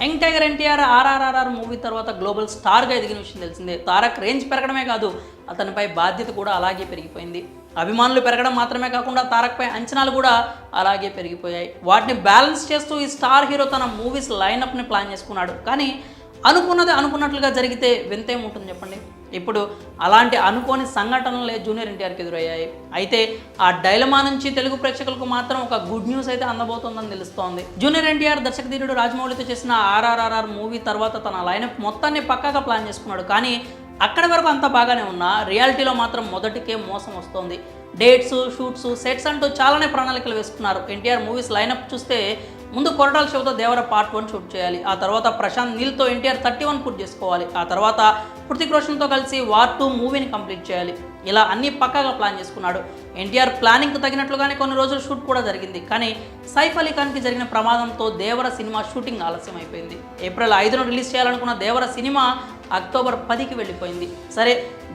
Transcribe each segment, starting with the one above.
Young tiger NTR ఆర్ఆర్ఆర్ఆర్ movie తర్వాత global స్టార్గా ఎదిగిన విషయం తెలిసిందే. తారక్ రేంజ్ పెరగడమే కాదు, అతనిపై బాధ్యత కూడా అలాగే పెరిగిపోయింది. అభిమానులు పెరగడం మాత్రమే కాకుండా తారక్పై అంచనాలు కూడా అలాగే పెరిగిపోయాయి. వాటిని బ్యాలెన్స్ చేస్తూ ఈ స్టార్ హీరో తన మూవీస్ లైనప్ని ప్లాన్ చేసుకున్నాడు. కానీ అనుకున్నది అనుకున్నట్లుగా జరిగితే వింతేముంటుంది చెప్పండి. ఇప్పుడు అలాంటి అనుకోని సంఘటనలే జూనియర్ ఎన్టీఆర్కి ఎదురయ్యాయి. అయితే ఆ డైలమా నుంచి తెలుగు ప్రేక్షకులకు మాత్రం ఒక గుడ్ న్యూస్ అయితే అందబోతోందని తెలుస్తోంది. జూనియర్ ఎన్టీఆర్ దర్శకధీరుడు రాజమౌళితో చేసిన ఆర్ఆర్ఆర్ఆర్ మూవీ తర్వాత తన లైనప్ మొత్తాన్ని పక్కాగా ప్లాన్ చేసుకున్నాడు. కానీ అక్కడి వరకు అంతా బాగానే ఉన్నా రియాలిటీలో మాత్రం మొదటికే మోసం వస్తోంది. డేట్స్, షూట్స్, సెట్స్ అంటూ చాలానే ప్రణాళికలు వేసుకున్నారు. ఎన్టీఆర్ మూవీస్ లైనప్ చూస్తే ముందు కొరటాల శివతో దేవర పార్ట్ 1 షూట్ చేయాలి. ఆ తర్వాత ప్రశాంత్ నీల్తో ఎన్టీఆర్ 31 పూర్తి చేసుకోవాలి. ఆ తర్వాత హృతిక్ రోషన్తో కలిసి వార్ 2 మూవీని కంప్లీట్ చేయాలి. ఇలా అన్నీ పక్కాగా ప్లాన్ చేసుకున్నాడు. ఎన్టీఆర్ ప్లానింగ్కి తగినట్లుగానే కొన్ని రోజులు షూట్ కూడా జరిగింది. కానీ సైఫ్ అలీ ఖాన్కి జరిగిన ప్రమాదంతో దేవర సినిమా షూటింగ్ ఆలస్యం అయిపోయింది. ఏప్రిల్ 5న రిలీజ్ చేయాలనుకున్న దేవర సినిమా అక్టోబర్ 10కి వెళ్ళిపోయింది. సరే,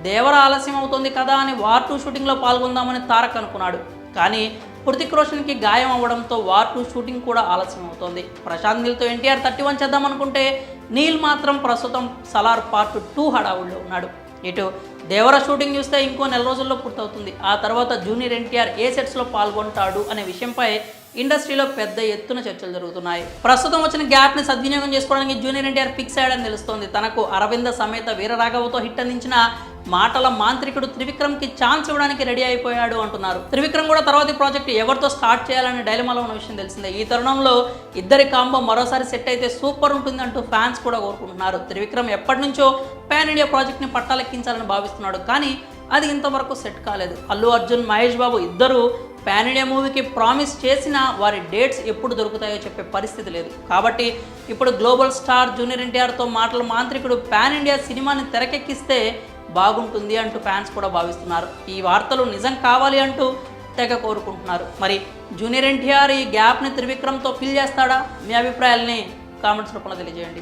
దేవర ఆలస్యం అవుతుంది కదా అని వార్ 2 షూటింగ్లో పాల్గొందామని తారక్ అనుకున్నాడు. కానీ హృతిక్ రోషన్కి గాయం అవ్వడంతో వార్ 2 షూటింగ్ కూడా ఆలస్యం అవుతోంది. ప్రశాంత్ నీల్తో ఎన్టీఆర్ 31 చేద్దామనుకుంటే నీల్ మాత్రం ప్రస్తుతం సలార్ పార్ట్ 2 హడావుల్లో ఉన్నాడు. ఇటు దేవర షూటింగ్ చూస్తే ఇంకో నెల రోజుల్లో పూర్తవుతుంది. ఆ తర్వాత జూనియర్ ఎన్టీఆర్ ఏ సెట్స్లో పాల్గొంటాడు అనే విషయంపై ఇండస్ట్రీలో పెద్ద ఎత్తున చర్చలు జరుగుతున్నాయి. ప్రస్తుతం వచ్చిన గ్యాప్ని సద్వినియోగం చేసుకోవడానికి జూనియర్ ఎన్టీఆర్ ఫిక్స్ అయ్యాడని తెలుస్తోంది. తనకు అరవింద సమేత వీరరాఘవతో హిట్ అందించిన మాటల మాంత్రికుడు త్రివిక్రమ్కి ఛాన్స్ ఇవ్వడానికి రెడీ అయిపోయాడు అంటున్నారు. త్రివిక్రమ్ కూడా తర్వాతి ప్రాజెక్ట్ ఎవరితో స్టార్ట్ చేయాలనే డైలమాలో ఉన్న విషయం తెలిసిందే. ఈ తరుణంలో ఇద్దరి కాంబో మరోసారి సెట్ అయితే సూపర్ ఉంటుంది అంటూ ఫ్యాన్స్ కూడా కోరుకుంటున్నారు. త్రివిక్రమ్ ఎప్పటి నుంచో పాన్ ఇండియా ప్రాజెక్ట్ని పట్టాలెక్కించాలని భావిస్తున్నాడు. కానీ అది ఇంతవరకు సెట్ కాలేదు. అల్లు అర్జున్, మహేష్ బాబు ఇద్దరు పాన్ ఇండియా మూవీకి ప్రామిస్ చేసినా వారి డేట్స్ ఎప్పుడు దొరుకుతాయో చెప్పే పరిస్థితి లేదు. కాబట్టి ఇప్పుడు గ్లోబల్ స్టార్ జూనియర్ ఎన్టీఆర్తో మాటల మాంత్రికుడు పాన్ ఇండియా సినిమాని తెరకెక్కిస్తే బాగుంటుంది అంటూ ఫ్యాన్స్ కూడా భావిస్తున్నారు. ఈ వార్తలు నిజం కావాలి అంటూ తెగ కోరుకుంటున్నారు. మరి జూనియర్ ఎన్టీఆర్ ఈ గ్యాప్ని త్రివిక్రమ్తో ఫిల్ చేస్తాడా? మీ అభిప్రాయాల్ని కామెంట్స్ రూపంలో తెలియజేయండి.